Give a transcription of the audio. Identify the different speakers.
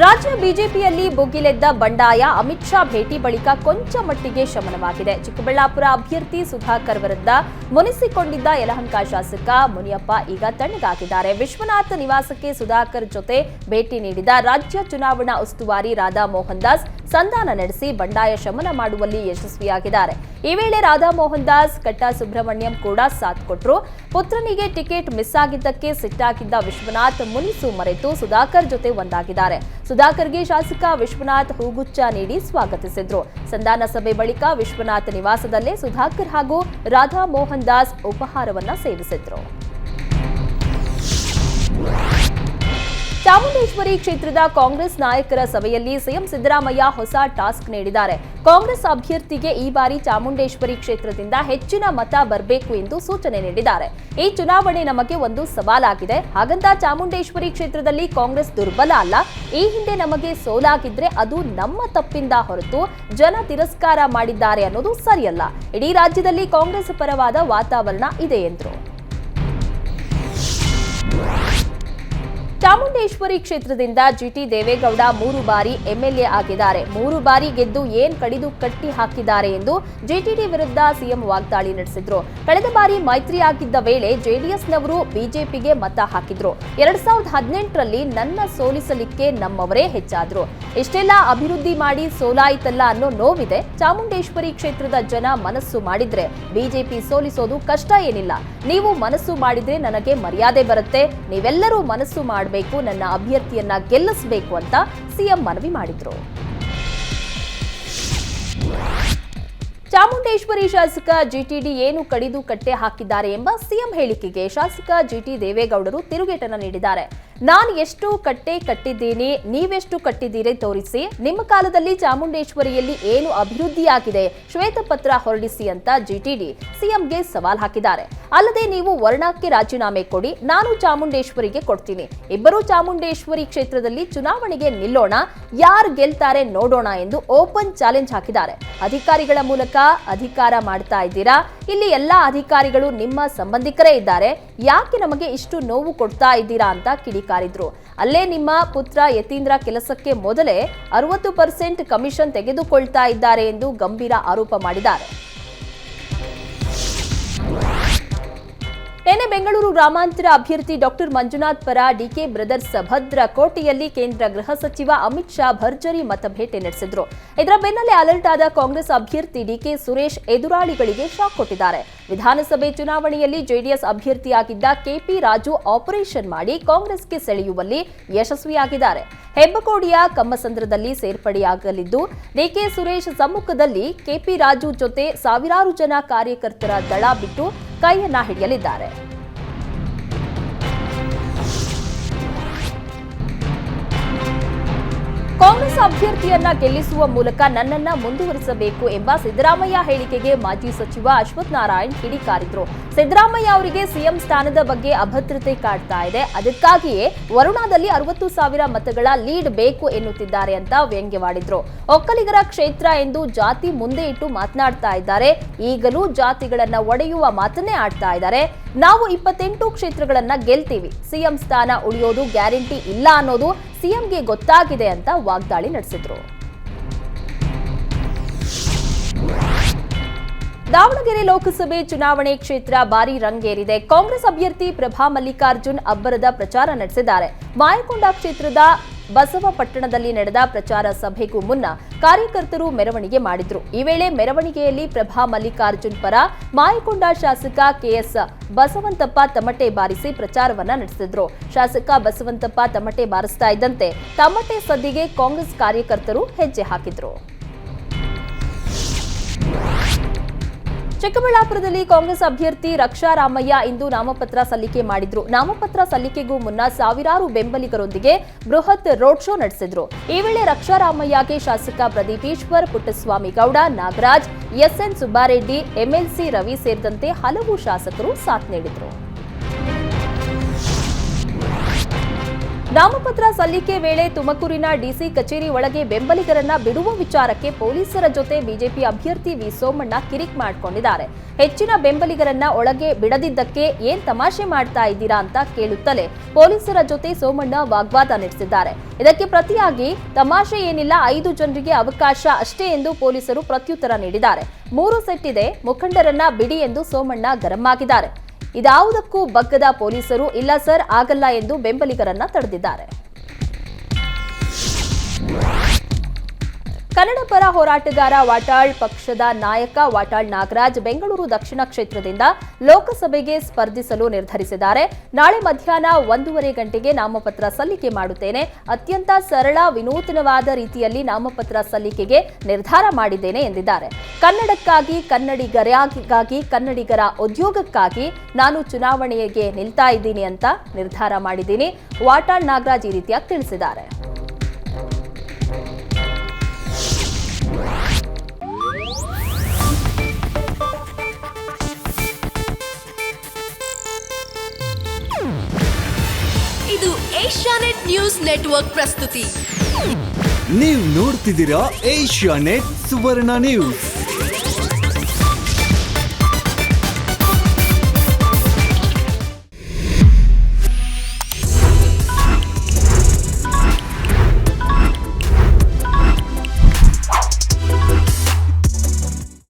Speaker 1: ರಾಜ್ಯ ಬಿಜೆಪಿಯಲ್ಲಿ ಭುಗಿಲೆದ್ದ ಬಂಡಾಯ ಅಮಿತ್ ಶಾ ಭೇಟಿ ಬಳಿಕ ಕೊಂಚ ಮಟ್ಟಿಗೆ ಶಮನವಾಗಿದೆ. ಚಿಕ್ಕಬಳ್ಳಾಪುರ ಅಭ್ಯರ್ಥಿ ಸುಧಾಕರ್ ವಿರುದ್ಧ ಮುನಿಸಿಕೊಂಡಿದ್ದ ಯಲಹಂಕ ಶಾಸಕ ಮುನಿಯಪ್ಪ ಈಗ ತಣ್ಣಗಾಗಿದ್ದಾರೆ. ವಿಶ್ವನಾಥ್ ನಿವಾಸಕ್ಕೆ ಸುಧಾಕರ್ ಜೊತೆ ಭೇಟಿ ನೀಡಿದ ರಾಜ್ಯ ಚುನಾವಣಾ ಉಸ್ತುವಾರಿ ರಾಧಾ ಮೋಹನ್ ದಾಸ್ ಸಂಧಾನ ನಡೆಸಿ ಬಂಡಾಯ ಶಮನ ಮಾಡುವಲ್ಲಿ ಯಶಸ್ವಿಯಾಗಿದ್ದಾರೆ. ಈ ವೇಳೆ ರಾಧಾ ಮೋಹನ್ ದಾಸ್ ಕಟ್ಟಾ ಸುಬ್ರಹ್ಮಣ್ಯಂ ಕೂಡ ಸಾಥ್ ಕೊಟ್ಟರು. ಪುತ್ರನಿಗೆ ಟಿಕೆಟ್ ಮಿಸ್ ಆಗಿದ್ದಕ್ಕೆ ಸಿಟ್ಟಾಗಿದ್ದ ವಿಶ್ವನಾಥ್ ಮುನಿಸು ಮರೆತು ಸುಧಾಕರ್ ಜೊತೆ ಒಂದಾಗಿದ್ದಾರೆ. ಸುಧಾಕರ್ಗೆ ಶಾಸಕ ವಿಶ್ವನಾಥ್ ಹೂಗುಚ್ಛ ನೀಡಿ ಸ್ವಾಗತಿಸಿದ್ರು. ಸಂಧಾನ ಸಭೆ ಬಳಿಕ ವಿಶ್ವನಾಥ್ ನಿವಾಸದಲ್ಲೇ ಸುಧಾಕರ್ ಹಾಗೂ ರಾಧಾ ಮೋಹನ್ ದಾಸ್ ಉಪಹಾರವನ್ನ ಸೇವಿಸಿದ್ರು. ಚಾಮುಂಡೇಶ್ವರಿ ಕ್ಷೇತ್ರದ ಕಾಂಗ್ರೆಸ್ ನಾಯಕರ ಸಭೆಯಲ್ಲಿ ಸಿಎಂ ಸಿದ್ದರಾಮಯ್ಯ ಹೊಸ ಟಾಸ್ಕ್ ನೀಡಿದ್ದಾರೆ. ಕಾಂಗ್ರೆಸ್ ಅಭ್ಯರ್ಥಿಗೆ ಈ ಬಾರಿ ಚಾಮುಂಡೇಶ್ವರಿ ಕ್ಷೇತ್ರದಿಂದ ಹೆಚ್ಚಿನ ಮತ ಬರಬೇಕು ಎಂದು ಸೂಚನೆ ನೀಡಿದ್ದಾರೆ. ಈ ಚುನಾವಣೆ ನಮಗೆ ಒಂದು ಸವಾಲಾಗಿದೆ. ಹಾಗಂತ ಚಾಮುಂಡೇಶ್ವರಿ ಕ್ಷೇತ್ರದಲ್ಲಿ ಕಾಂಗ್ರೆಸ್ ದುರ್ಬಲ ಅಲ್ಲ. ಈ ಹಿಂದೆ ನಮಗೆ ಸೋಲಾಗಿದ್ರೆ ಅದು ನಮ್ಮ ತಪ್ಪಿಂದ ಹೊರತು ಜನ ತಿರಸ್ಕಾರ ಮಾಡಿದ್ದಾರೆ ಅನ್ನೋದು ಸರಿಯಲ್ಲ. ಇಡೀ ರಾಜ್ಯದಲ್ಲಿ ಕಾಂಗ್ರೆಸ್ ಪರವಾದ ವಾತಾವರಣ ಇದೆ ಎಂದರು. ಚಾಮುಂಡೇಶ್ವರಿ ಕ್ಷೇತ್ರದಿಂದ ಜಿಟಿ ದೇವೇಗೌಡ 3 ಬಾರಿ ಎಂಎಲ್ಎ ಆಗಿದ್ದಾರೆ. 3 ಬಾರಿ ಗೆದ್ದು ಏನ್ ಕಡಿದು ಕಟ್ಟಿ ಹಾಕಿದ್ದಾರೆ ಎಂದು ಜೆಟಿಡಿ ವಿರುದ್ಧ ಸಿಎಂ ವಾಗ್ದಾಳಿ ನಡೆಸಿದ್ರು. ಕಳೆದ ಬಾರಿ ಮೈತ್ರಿ ಆಗಿದ್ದ ವೇಳೆ ಜೆಡಿಎಸ್ನವರು ಬಿಜೆಪಿಗೆ ಮತ ಹಾಕಿದ್ರು. 2018ರಲ್ಲಿ ನನ್ನ ಸೋಲಿಸಲಿಕ್ಕೆ ನಮ್ಮವರೇ ಹೆಚ್ಚಾದ್ರು. ಇಷ್ಟೆಲ್ಲ ಅಭಿವೃದ್ಧಿ ಮಾಡಿ ಸೋಲಾಯಿತಲ್ಲ ಅನ್ನೋ ನೋವಿದೆ. ಚಾಮುಂಡೇಶ್ವರಿ ಕ್ಷೇತ್ರದ ಜನ ಮನಸ್ಸು ಮಾಡಿದ್ರೆ ಬಿಜೆಪಿ ಸೋಲಿಸೋದು ಕಷ್ಟ ಏನಿಲ್ಲ. ನೀವು ಮನಸ್ಸು ಮಾಡಿದ್ರೆ ನನಗೆ ಮರ್ಯಾದೆ ಬರುತ್ತೆ. ನೀವೆಲ್ಲರೂ ಮನಸ್ಸು ಮಾಡಬೇಕು, ನನ್ನ ಅಭ್ಯರ್ಥಿಯನ್ನ ಗೆಲ್ಲಿಸಬೇಕು ಅಂತ ಸಿಎಂ ಮನವಿ ಮಾಡಿದ್ರು. ಚಾಮುಂಡೇಶ್ವರಿ ಶಾಸಕ ಜಿಟಿಡಿ ಏನು ಕಡಿದು ಕಟ್ಟೆ ಹಾಕಿದ್ದಾರೆ ಎಂಬ ಸಿಎಂ ಹೇಳಿಕೆಗೆ ಶಾಸಕ ಜಿಟಿ ದೇವೇಗೌಡರು ತಿರುಗೇಟನ್ನ ನೀಡಿದ್ದಾರೆ. ನಾನು ಎಷ್ಟು ಕಟ್ಟೆ ಕಟ್ಟಿದ್ದೀನಿ, ನೀವೆಷ್ಟು ಕಟ್ಟಿದ್ದೀರಿ ತೋರಿಸಿ. ನಿಮ್ಮ ಕಾಲದಲ್ಲಿ ಚಾಮುಂಡೇಶ್ವರಿಯಲ್ಲಿ ಏನು ಅಭಿವೃದ್ಧಿಯಾಗಿದೆ ಶ್ವೇತಪತ್ರ ಹೊರಡಿಸಿ ಅಂತ ಜಿಟಿಡಿ ಸಿಎಂಗೆ ಸವಾಲ್ ಹಾಕಿದ್ದಾರೆ. ಅಲ್ಲದೆ ನೀವು ವರ್ಣಕ್ಕೆ ರಾಜೀನಾಮೆ ಕೊಡಿ, ನಾನು ಚಾಮುಂಡೇಶ್ವರಿಗೆ ಕೊಡ್ತೀನಿ. ಇಬ್ಬರು ಚಾಮುಂಡೇಶ್ವರಿ ಕ್ಷೇತ್ರದಲ್ಲಿ ಚುನಾವಣೆಗೆ ನಿಲ್ಲೋಣ, ಯಾರು ಗೆಲ್ತಾರೆ ನೋಡೋಣ ಎಂದು ಓಪನ್ ಚಾಲೆಂಜ್ ಹಾಕಿದ್ದಾರೆ. ಅಧಿಕಾರಿಗಳ ಮೂಲಕ ಅಧಿಕಾರ ಮಾಡ್ತಾ ಇದ್ದೀರಾ. ಇಲ್ಲಿ ಎಲ್ಲಾ ಅಧಿಕಾರಿಗಳು ನಿಮ್ಮ ಸಂಬಂಧಿಕರೇ ಇದ್ದಾರೆ. ಯಾಕೆ ನಮಗೆ ಇಷ್ಟು ನೋವು ಕೊಡ್ತಾ ಇದ್ದೀರಾ ಅಂತ ಕಿಡಿಕಾರಿದ್ರು. ಅಲ್ಲೇ ನಿಮ್ಮ ಪುತ್ರ ಯತೀಂದ್ರ ಕೆಲಸಕ್ಕೆ ಮೊದಲೇ 60% ಕಮಿಷನ್ ತೆಗೆದುಕೊಳ್ತಾ ಇದ್ದಾರೆ ಎಂದು ಗಂಭೀರ ಆರೋಪ ಮಾಡಿದ್ದಾರೆ. ನಿನ್ನೆ ಬೆಂಗಳೂರು ಗ್ರಾಮಾಂತರ ಅಭ್ಯರ್ಥಿ ಡಾಕ್ಟರ್ ಮಂಜುನಾಥ್ ಪರ ಡಿಕೆ ಬ್ರದರ್ಸ್ ಭದ್ರಕೋಟೆಯಲ್ಲಿ ಕೇಂದ್ರ ಗೃಹ ಸಚಿವ ಅಮಿತ್ ಶಾ ಭರ್ಜರಿ ಮತಭೇಟೆ ನಡೆಸಿದ್ರು. ಇದರ ಬೆನ್ನಲ್ಲೇ ಅಲರ್ಟ್ ಆದ ಕಾಂಗ್ರೆಸ್ ಅಭ್ಯರ್ಥಿ ಡಿಕೆ ಸುರೇಶ್ ಎದುರಾಳಿಗಳಿಗೆ ಶಾಕ್ ಕೊಟ್ಟಿದ್ದಾರೆ. ವಿಧಾನಸಭೆ ಚುನಾವಣೆಯಲ್ಲಿ ಜೆಡಿಎಸ್ ಅಭ್ಯರ್ಥಿಯಾಗಿದ್ದ ಕೆಪಿ ರಾಜು ಆಪರೇಷನ್ ಮಾಡಿ ಕಾಂಗ್ರೆಸ್ಗೆ ಸೆಳೆಯುವಲ್ಲಿ ಯಶಸ್ವಿಯಾಗಿದ್ದಾರೆ. ಹೆಬ್ಬಕೋಡಿಯ ಕಮ್ಮಸಂದ್ರದಲ್ಲಿ ಸೇರ್ಪಡೆಯಾಗಲಿದ್ದು ಡಿಕೆ ಸುರೇಶ್ ಸಮ್ಮುಖದಲ್ಲಿ ಕೆಪಿ ರಾಜು ಜೊತೆ ಸಾವಿರಾರು ಜನ ಕಾರ್ಯಕರ್ತರ ದಳ ಬಿಟ್ಟು ಕೈಯನ್ನ ಹಿಡಿಯಲಿದ್ದಾರೆ. ಕಾಂಗ್ರೆಸ್ ಅಭ್ಯರ್ಥಿಯನ್ನ ಗೆಲ್ಲಿಸುವ ಮೂಲಕ ನನ್ನನ್ನ ಮುಂದುವರಿಸಬೇಕು ಎಂಬ ಸಿದ್ದರಾಮಯ್ಯ ಹೇಳಿಕೆಗೆ ಮಾಜಿ ಸಚಿವ ಅಶ್ವಥ್ ನಾರಾಯಣ್ ಕಿಡಿಕಾರಿದ್ರು. ಸಿದ್ದರಾಮಯ್ಯ ಅವರಿಗೆ ಸಿಎಂ ಸ್ಥಾನದ ಬಗ್ಗೆ ಅಭದ್ರತೆ ಕಾಡ್ತಾ ಇದೆ. ಅದಕ್ಕಾಗಿಯೇ ವರುಣಾದಲ್ಲಿ 60,000 ಮತಗಳ ಲೀಡ್ ಬೇಕು ಎನ್ನುತ್ತಿದ್ದಾರೆ ಅಂತ ವ್ಯಂಗ್ಯವಾಡಿದ್ರು. ಒಕ್ಕಲಿಗರ ಕ್ಷೇತ್ರ ಎಂದು ಜಾತಿ ಮುಂದೆ ಇಟ್ಟು ಮಾತನಾಡ್ತಾ ಇದ್ದಾರೆ. ಈಗಲೂ ಜಾತಿಗಳನ್ನ ಒಡೆಯುವ ಮಾತನ್ನೇ ಆಡ್ತಾ ಇದ್ದಾರೆ. ನಾವು 28 ಕ್ಷೇತ್ರಗಳನ್ನ ಗೆಲ್ತೀವಿ. ಸಿಎಂ ಸ್ಥಾನ ಉಳಿಯೋದು ಗ್ಯಾರಂಟಿ ಇಲ್ಲ ಅನ್ನೋದು ಸಿಎಂಗೆ ಗೊತ್ತಾಗಿದೆ ಅಂತ ವಾಗ್ದಾಳಿ ನಡೆಸಿದ್ರು. ದಾವಣಗೆರೆ ಲೋಕಸಭೆ ಚುನಾವಣೆ ಕ್ಷೇತ್ರ ಭಾರೀ ರಂಗೇರಿದೆ. ಕಾಂಗ್ರೆಸ್ ಅಭ್ಯರ್ಥಿ ಪ್ರಭಾ ಮಲ್ಲಿಕಾರ್ಜುನ್ ಅಬ್ಬರದ ಪ್ರಚಾರ ನಡೆಸಿದ್ದಾರೆ. ಮಾಯಕೊಂಡ ಕ್ಷೇತ್ರದ ಬಸವಪಟ್ಟಣದಲ್ಲಿ ನಡೆದ ಪ್ರಚಾರ ಸಭೆಗೂ ಮುನ್ನ ಕಾರ್ಯಕರ್ತರು ಮೆರವಣಿಗೆ ಮಾಡಿದ್ರು. ಈ ವೇಳೆ ಮೆರವಣಿಗೆಯಲ್ಲಿ ಪ್ರಭಾ ಮಲ್ಲಿಕಾರ್ಜುನ್ ಪರ ಮಾಯಕೊಂಡ ಶಾಸಕ ಕೆಎಸ್ ಬಸವಂತಪ್ಪ ತಮಟೆ ಬಾರಿಸಿ ಪ್ರಚಾರವನ್ನ ನಡೆಸಿದ್ರು. ಶಾಸಕ ಬಸವಂತಪ್ಪ ತಮಟೆ ಬಾರಿಸ್ತಾ ಇದ್ದಂತೆ ತಮಟೆ ಸದ್ದಿಗೆ ಕಾಂಗ್ರೆಸ್ ಕಾರ್ಯಕರ್ತರು ಹೆಜ್ಜೆ ಹಾಕಿದ್ರು. ಚಿಕ್ಕಬಳ್ಳಾಪುರದಲ್ಲಿ ಕಾಂಗ್ರೆಸ್ ಅಭ್ಯರ್ಥಿ ರಕ್ಷಾ ರಾಮಯ್ಯ ಇಂದು ನಾಮಪತ್ರ ಸಲ್ಲಿಕೆ ಮಾಡಿದ್ರು. ನಾಮಪತ್ರ ಸಲ್ಲಿಕೆಗೂ ಮುನ್ನ ಸಾವಿರಾರು ಬೆಂಬಲಿಗರೊಂದಿಗೆ ಬೃಹತ್ ರೋಡ್ ಶೋ ನಡೆಸಿದ್ರು. ಈ ವೇಳೆ ರಕ್ಷಾ ರಾಮಯ್ಯಗೆ ಶಾಸಕ ಪ್ರದೀಪ್ ಈಶ್ವರ್, ಪುಟ್ಟಸ್ವಾಮಿ ಗೌಡ, ನಾಗರಾಜ್, ಎಸ್ಎನ್ ಸುಬ್ಬಾರೆಡ್ಡಿ, ಎಂಎಲ್ಸಿ ರವಿ ಸೇರಿದಂತೆ ಹಲವು ಶಾಸಕರು ಸಾಥ್ ನೀಡಿದ್ರು. ನಾಮಪತ್ರ ಸಲ್ಲಿಕೆ ವೇಳೆ ತುಮಕೂರಿನ ಡಿಸಿ ಕಚೇರಿ ಒಳಗೆ ಬೆಂಬಲಿಗರನ್ನ ಬಿಡುವ ವಿಚಾರಕ್ಕೆ ಪೊಲೀಸರ ಜೊತೆ ಬಿಜೆಪಿ ಅಭ್ಯರ್ಥಿ ವಿ ಸೋಮಣ್ಣ ಕಿರಿಕ್ ಮಾಡಿಕೊಂಡಿದ್ದಾರೆ. ಹೆಚ್ಚಿನ ಬೆಂಬಲಿಗರನ್ನ ಒಳಗೆ ಬಿಡದಿದ್ದಕ್ಕೆ ಏನ್ ತಮಾಷೆ ಮಾಡ್ತಾ ಇದ್ದೀರಾ ಅಂತ ಕೇಳುತ್ತಲೇ ಪೊಲೀಸರ ಜೊತೆ ಸೋಮಣ್ಣ ವಾಗ್ವಾದ ನಡೆಸಿದ್ದಾರೆ. ಇದಕ್ಕೆ ಪ್ರತಿಯಾಗಿ ತಮಾಷೆ ಏನಿಲ್ಲ, 5 ಜನರಿಗೆ ಅವಕಾಶ ಅಷ್ಟೇ ಎಂದು ಪೊಲೀಸರು ಪ್ರತ್ಯುತ್ತರ ನೀಡಿದ್ದಾರೆ. 3 ಸೆಟ್ ಇದೆ, ಮುಖಂಡರನ್ನ ಬಿಡಿ ಎಂದು ಸೋಮಣ್ಣ ಗರಂ ಆಗಿದ್ದಾರೆ. ಇದಾವುದಕ್ಕೂ ಬಗ್ಗದ ಪೊಲೀಸರು ಇಲ್ಲ ಸರ್ ಆಗಲ್ಲ ಎಂದು ಬೆಂಬಲಿಗರನ್ನ ತಡೆದಿದ್ದಾರೆ. ಕನ್ನಡ ಪರ ಹೋರಾಟಗಾರ ವಾಟಾಳ್ ಪಕ್ಷದ ನಾಯಕ ವಾಟಾಳ್ ನಾಗರಾಜ್ ಬೆಂಗಳೂರು ದಕ್ಷಿಣ ಕ್ಷೇತ್ರದಿಂದ ಲೋಕಸಭೆಗೆ ಸ್ಪರ್ಧಿಸಲು ನಿರ್ಧರಿಸಿದ್ದಾರೆ. ನಾಳೆ ಮಧ್ಯಾಹ್ನ 1:30 ಗಂಟೆಗೆ ನಾಮಪತ್ರ ಸಲ್ಲಿಕೆ ಮಾಡುತ್ತೇನೆ. ಅತ್ಯಂತ ಸರಳ ವಿನೂತನವಾದ ರೀತಿಯಲ್ಲಿ ನಾಮಪತ್ರ ಸಲ್ಲಿಕೆಗೆ ನಿರ್ಧಾರ ಮಾಡಿದ್ದೇನೆ ಎಂದಿದ್ದಾರೆ. ಕನ್ನಡಕ್ಕಾಗಿ, ಕನ್ನಡಿಗರಿಗಾಗಿ, ಕನ್ನಡಿಗರ ಉದ್ಯೋಗಕ್ಕಾಗಿ ನಾನು ಚುನಾವಣೆಗೆ ನಿಲ್ತಾ ಇದ್ದೀನಿ ಅಂತ ನಿರ್ಧಾರ ಮಾಡಿದ್ದೀನಿ. ವಾಟಾಳ್ ನಾಗರಾಜ್ ಈ ರೀತಿಯಾಗಿ ತಿಳಿಸಿದ್ದಾರೆ.
Speaker 2: ಇದು ಏಷ್ಯಾನೆಟ್ ನ್ಯೂಸ್ ನೆಟ್ವರ್ಕ್ ಪ್ರಸ್ತುತಿ.
Speaker 3: ನೀವು ನೋಡ್ತಿದ್ದೀರಾ ಏಷ್ಯಾನೆಟ್ ಸುವರ್ಣ ನ್ಯೂಸ್.